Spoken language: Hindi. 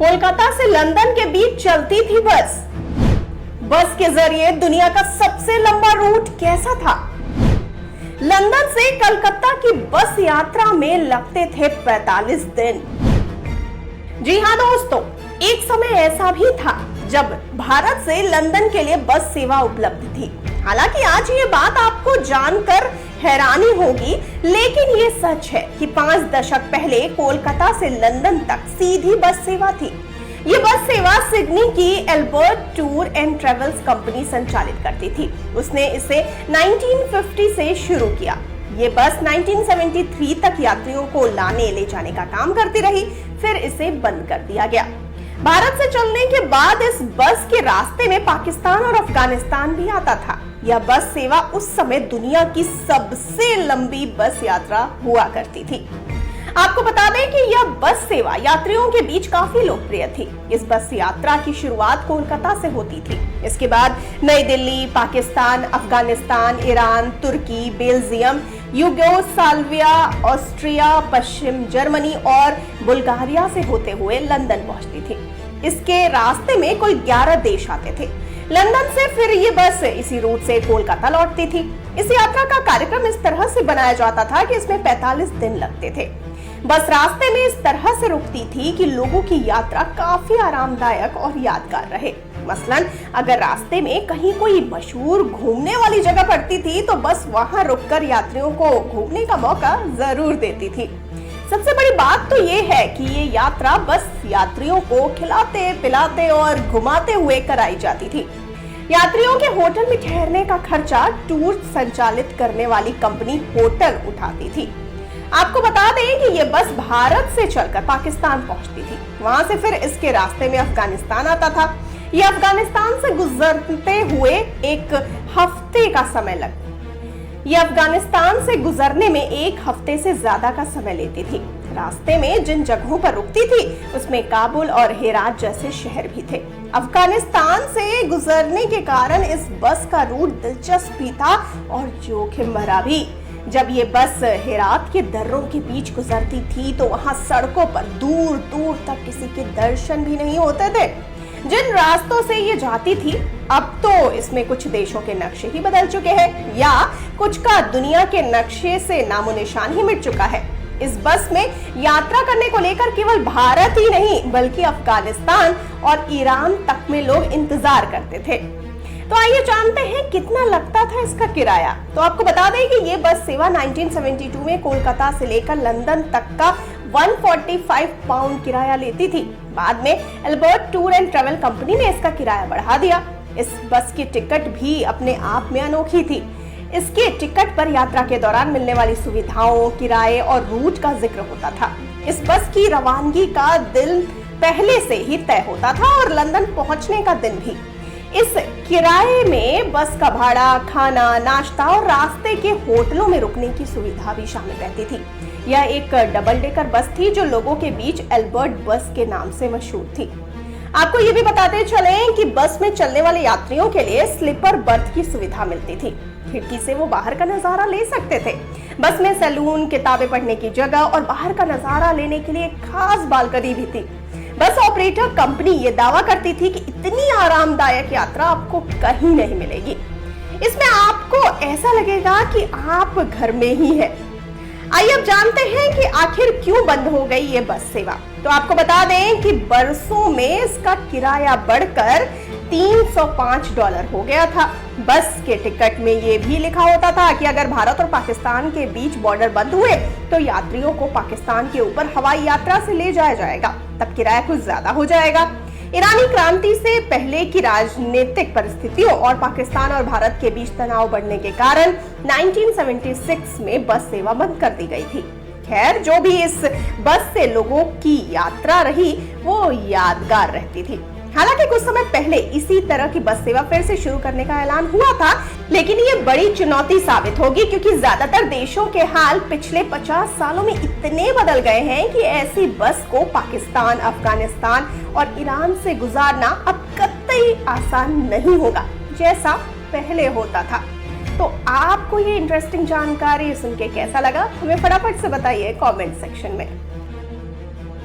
कोलकाता से लंदन के बीच चलती थी बस। बस के जरिए दुनिया का सबसे लंबा रूट कैसा था? लंदन से कलकत्ता की बस यात्रा में लगते थे 45 दिन। जी हां दोस्तों, एक समय ऐसा भी था जब भारत से लंदन के लिए बस सेवा उपलब्ध थी। हालांकि आज ये बात आपको जानकर हैरानी होगी, लेकिन ये सच है कि 5 दशक पहले कोलकाता से लंदन तक सीधी बस सेवा थी। ये बस सेवा सिडनी की Albert tour and travels company संचालित करती थी। उसने इसे 1950 से शुरू किया। ये बस 1973 तक यात्रियों को लाने ले जाने का काम करती रही, फिर इसे बंद कर दिया गया। भारत से चलने के बाद इस बस के रास्ते में पाकिस्तान और अफगानिस्तान भी आता था। यह बस सेवा उस समय दुनिया की सबसे लंबी बस यात्रा हुआ करती थी। आपको बता दें कि यह बस सेवा यात्रियों के बीच काफी लोकप्रिय थी। इस बस यात्रा की शुरुआत कोलकाता से होती थी। इसके बाद नई दिल्ली, पाकिस्तान, अफगानिस्तान, ईरान, तुर्की, बेल्जियम, यूगोस्लाविया, ऑस्ट्रिया, पश्चिम जर्मनी और बुल्गारिया से होते हुए लंदन पहुंचती थी। इसके रास्ते में कुल 11 देश आते थे। लंदन से फिर ये बस इसी रूट से कोलकाता लौटती थी। इस यात्रा का कार्यक्रम इस तरह से बनाया जाता था कि इसमें 45 दिन लगते थे। बस रास्ते में इस तरह से रुकती थी कि लोगों की यात्रा काफी आरामदायक और यादगार रहे। मसलन अगर रास्ते में कहीं कोई मशहूर घूमने वाली जगह पड़ती थी तो बस वहां रुककर यात्रियों को घूमने का मौका जरूर देती थी। सबसे बड़ी बात तो ये है कि ये यात्रा बस यात्रियों को खिलाते, पिलाते और घुमाते हुए कराई जाती थी। यात्रियों के होटल में ठहरने का खर्चा टूर संचालित करने वाली कंपनी होटल उठाती थी। आपको बता दें कि ये बस भारत से चलकर पाकिस्तान पहुंचती थी। वहां से फिर इसके रास्ते में अफगानिस्तान आता था। ये अफगानिस्तान से गुजरते हुए एक हफ्ते का समय लगता। ये अफगानिस्तान से गुजरने में 1 हफ्ते से ज्यादा का समय लेती थी। रास्ते में जिन जगहों पर रुकती थी उसमें काबुल और हेरात जैसे शहर भी थे। अफगानिस्तान से गुजरने के कारण इस बस का रूट दिलचस्प भी था और जोखिम भरा भी। जब ये बस हेरात के दर्रों के बीच गुजरती थी तो वहां सड़कों पर दूर दूर तक किसी के दर्शन भी नहीं होते थे। जिन रास्तों से ये जाती थी अब तो इसमें कुछ देशों के नक्शे ही बदल चुके हैं या कुछ का दुनिया के नक्शे से नामो निशान ही मिट चुका है। इस बस में यात्रा करने को लेकर केवल भारत ही नहीं बल्कि अफगानिस्तान और ईरान तक में लोग इंतजार करते थे। तो आइए जानते हैं कितना लगता था इसका किराया। तो आपको बता दें कि ये बस सेवा 1972 में कोलकाता से लेकर लंदन तक का 145 पाउंड किराया लेती थी। बाद में Albert tour and travel company ने इसका किराया बढ़ा दिया। इस बस की टिकट भी अपने आप में अनोखी थी। इसके टिकट पर यात्रा के दौरान मिलने वाली सुविधाओं, किराए और रूट का जिक्र होता था। इस बस की रवानगी का दिन पहले से ही तय होता था और लंदन पहुंचने का दिन भी। इस किराए में बस का भाड़ा, खाना, नाश्ता और रास्ते के होटलों में रुकने की सुविधा भी शामिल रहती थी। यह एक डबल डेकर बस थी जो लोगों के बीच एल्बर्ट बस के नाम से मशहूर थी। आपको ये भी बताते चलें कि बस में चलने वाले यात्रियों के लिए स्लीपर बर्थ की सुविधा मिलती थी। खिड़की से वो बाहर का नजारा ले सकते थे। बस में सैलून, किताबें पढ़ने की जगह और बाहर का नजारा लेने के लिए खास बालकनी भी थी। बस ऑपरेटर कंपनी ये दावा करती थी कि इतनी आरामदायक यात्रा आपको कहीं नहीं मिलेगी। इसमें आपको ऐसा लगेगा कि आप घर में ही हैं। आइए अब जानते हैं कि आखिर क्यों बंद हो गई ये बस सेवा। तो आपको बता दें कि बरसों में इसका किराया बढ़कर $305 हो गया था। बस के टिकट में ये भी लिखा होता था कि अगर भारत और पाकिस्तान के बीच बॉर्डर बंद हुए तो यात्रियों को पाकिस्तान के ऊपर हवाई यात्रा से ले जाया जाएगा, तब किराया कुछ ज्यादा हो जाएगा। ईरानी क्रांति से पहले की राजनीतिक परिस्थितियों और पाकिस्तान और भारत के बीच तनाव बढ़ने के कारण 1976 में बस सेवा बंद कर दी गई थी। खैर, जो भी इस बस से लोगों की यात्रा रही वो यादगार रहती थी। हालांकि कुछ समय पहले इसी तरह की बस सेवा फिर से शुरू करने का ऐलान हुआ था, लेकिन ये बड़ी चुनौती साबित होगी क्योंकि ज्यादातर देशों के हाल पिछले 50 सालों में इतने बदल गए हैं कि ऐसी बस को पाकिस्तान, अफगानिस्तान और ईरान से गुजारना अब कतई आसान नहीं होगा जैसा पहले होता था। तो आपको ये इंटरेस्टिंग जानकारी सुन के कैसा लगा, हमें फटाफट से बताइए कमेंट सेक्शन में।